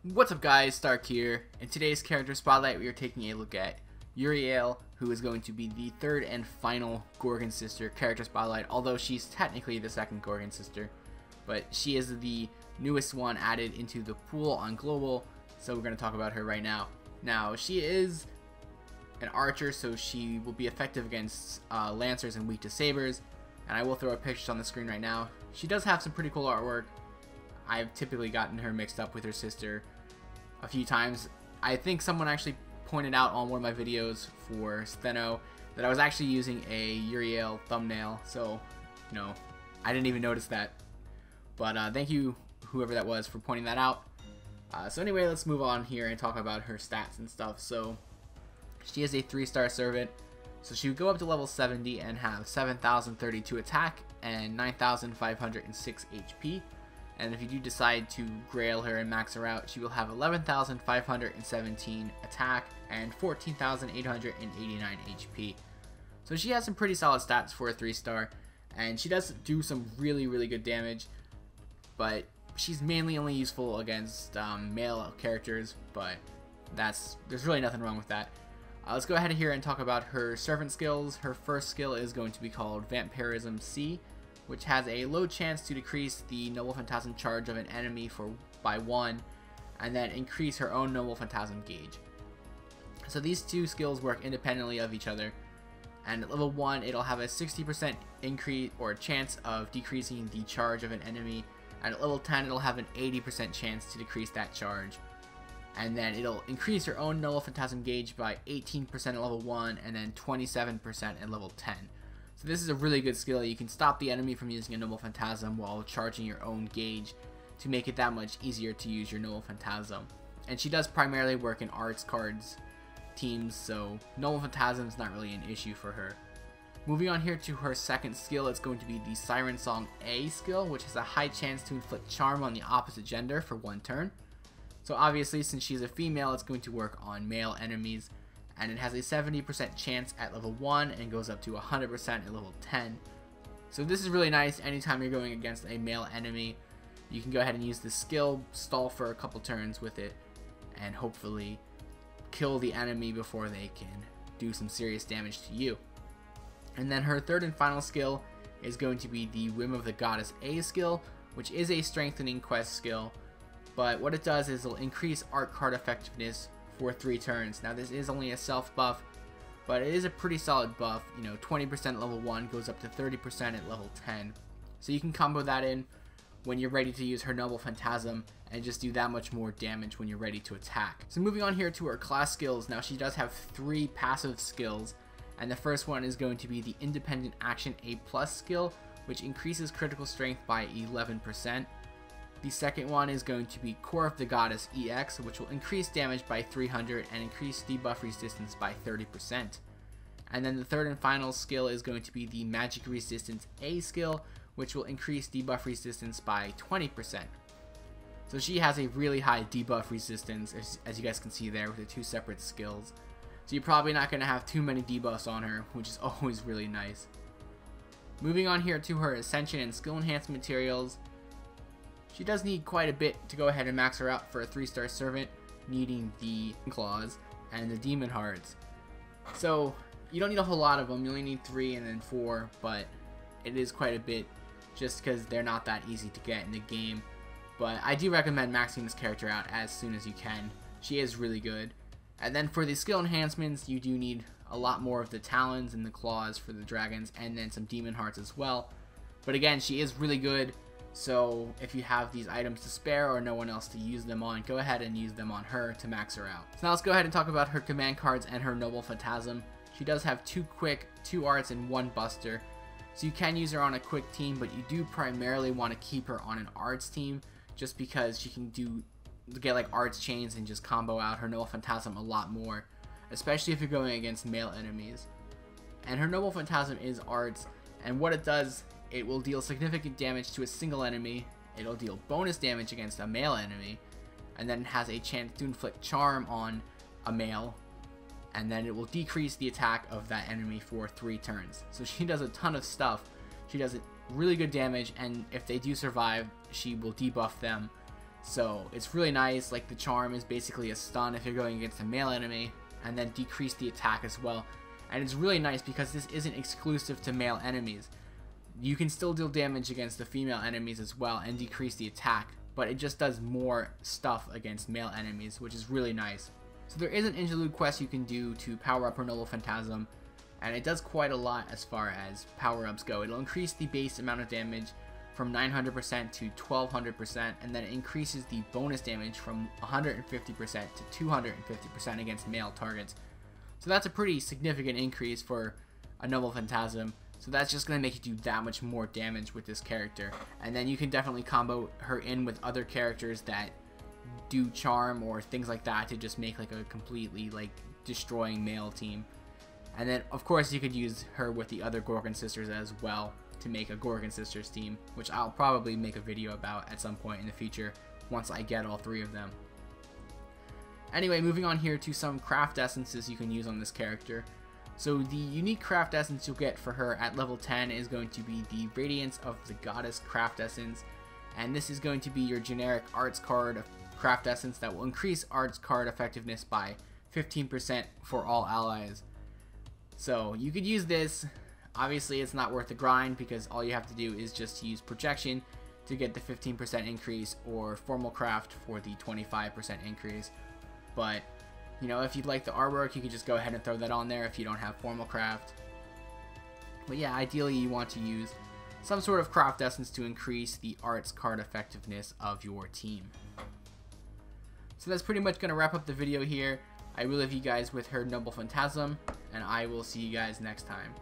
What's up guys, Stark here. In today's character spotlight we are taking a look at Euryale, who is going to be the third and final Gorgon sister character spotlight, although she's technically the second Gorgon sister. But she is the newest one added into the pool on global, so we're going to talk about her right now. Now, she is an archer, so she will be effective against lancers and weak to sabers, and I will throw her pictures on the screen right now. She does have some pretty cool artwork. I've typically gotten her mixed up with her sister a few times. I think someone actually pointed out on one of my videos for Steno that I was actually using a Euryale thumbnail, so I didn't even notice that. But thank you, whoever that was, for pointing that out. So anyway, let's move on here and talk about her stats and stuff. So she is a 3-star servant, so she would go up to level 70 and have 7,032 attack and 9,506 HP. And if you do decide to grail her and max her out, she will have 11,517 attack and 14,889 HP. So she has some pretty solid stats for a 3-star, and she does do some really good damage, but she's mainly only useful against male characters, but there's really nothing wrong with that. Let's go ahead here and talk about her servant skills. Her first skill is going to be called Vampirism C, which has a low chance to decrease the Noble Phantasm charge of an enemy by 1, and then increase her own Noble Phantasm gauge. So these two skills work independently of each other, and at level 1 it'll have a 60% increase or chance of decreasing the charge of an enemy, and at level 10 it'll have an 80% chance to decrease that charge. And then it'll increase your own Noble Phantasm gauge by 18% at level 1 and then 27% at level 10. So this is a really good skill. You can stop the enemy from using a Noble Phantasm while charging your own gauge to make it that much easier to use your Noble Phantasm. And she does primarily work in arts cards teams, so Noble Phantasm is not really an issue for her. Moving on here to her second skill, it's going to be the Siren Song A skill, which has a high chance to inflict charm on the opposite gender for 1 turn. So obviously, since she's a female, it's going to work on male enemies, and it has a 70% chance at level 1 and goes up to 100% at level 10. So this is really nice. Anytime you're going against a male enemy, you can go ahead and use this skill, stall for a couple turns with it, and hopefully kill the enemy before they can do some serious damage to you. And then her third and final skill is going to be the Whim of the Goddess A skill, which is a strengthening quest skill, but what it does is it'll increase art card effectiveness for 3 turns. Now this is only a self buff, but it is a pretty solid buff. 20% at level 1 goes up to 30% at level 10. So you can combo that in when you're ready to use her Noble Phantasm and just do that much more damage when you're ready to attack. So moving on here to her class skills. Now she does have 3 passive skills, and the first one is going to be the Independent Action A+ skill, which increases critical strength by 11%. The second one is going to be Core of the Goddess EX, which will increase damage by 300 and increase debuff resistance by 30%. And then the third and final skill is going to be the Magic Resistance A skill, which will increase debuff resistance by 20%. So she has a really high debuff resistance, as you guys can see there, with the 2 separate skills. So you're probably not going to have too many debuffs on her, which is always really nice. Moving on here to her Ascension and Skill Enhancement materials. She does need quite a bit to go ahead and max her out for a 3-star servant, needing the Claws and the Demon Hearts. So you don't need a whole lot of them, you only need 3 and then 4, but it is quite a bit just because they're not that easy to get in the game. But I do recommend maxing this character out as soon as you can. She is really good. And then for the skill enhancements, you do need a lot more of the Talons and the Claws for the dragons, and then some Demon Hearts as well. But again, she is really good. So if you have these items to spare or no one else to use them on, go ahead and use them on her to max her out. So now let's go ahead and talk about her command cards and her Noble Phantasm. She does have 2 quick, 2 arts, and 1 buster. So you can use her on a quick team, but you do primarily want to keep her on an arts team, just because she can get like arts chains and just combo out her Noble Phantasm a lot more, especially if you're going against male enemies. And her Noble Phantasm is arts, and what it does, it will deal significant damage to a single enemy, it'll deal bonus damage against a male enemy, and then it has a chance to inflict charm on a male, and then it will decrease the attack of that enemy for 3 turns. So she does a ton of stuff. She does really good damage, and if they do survive, she will debuff them So it's really nice. Like the charm is basically a stun if you're going against a male enemy, and then decrease the attack as well. And it's really nice because this isn't exclusive to male enemies. You can still deal damage against the female enemies as well and decrease the attack, but it just does more stuff against male enemies, which is really nice. So there is an interlude quest you can do to power up her Noble Phantasm, and it does quite a lot as far as power-ups go. It'll increase the base amount of damage from 900% to 1200%, and then it increases the bonus damage from 150% to 250% against male targets. So that's a pretty significant increase for a Noble Phantasm. So that's just going to make you do that much more damage with this character. And then you can definitely combo her in with other characters that do charm or things like that to just make like a completely like destroying male team. And then of course you could use her with the other Gorgon sisters as well to make a Gorgon sisters team, which I'll probably make a video about at some point in the future once I get all 3 of them. Anyway, moving on here to some craft essences you can use on this character. So the unique craft essence you'll get for her at level 10 is going to be the Radiance of the Goddess craft essence, and this is going to be your generic arts card craft essence that will increase arts card effectiveness by 15% for all allies. So you could use this. Obviously it's not worth the grind because all you have to do is just use projection to get the 15% increase, or formal craft for the 25% increase. But you know, if you'd like the artwork, you could just go ahead and throw that on there if you don't have formal craft. But yeah, ideally you want to use some sort of craft essence to increase the arts card effectiveness of your team. So that's pretty much going to wrap up the video here. I will leave you guys with her Noble Phantasm, and I will see you guys next time.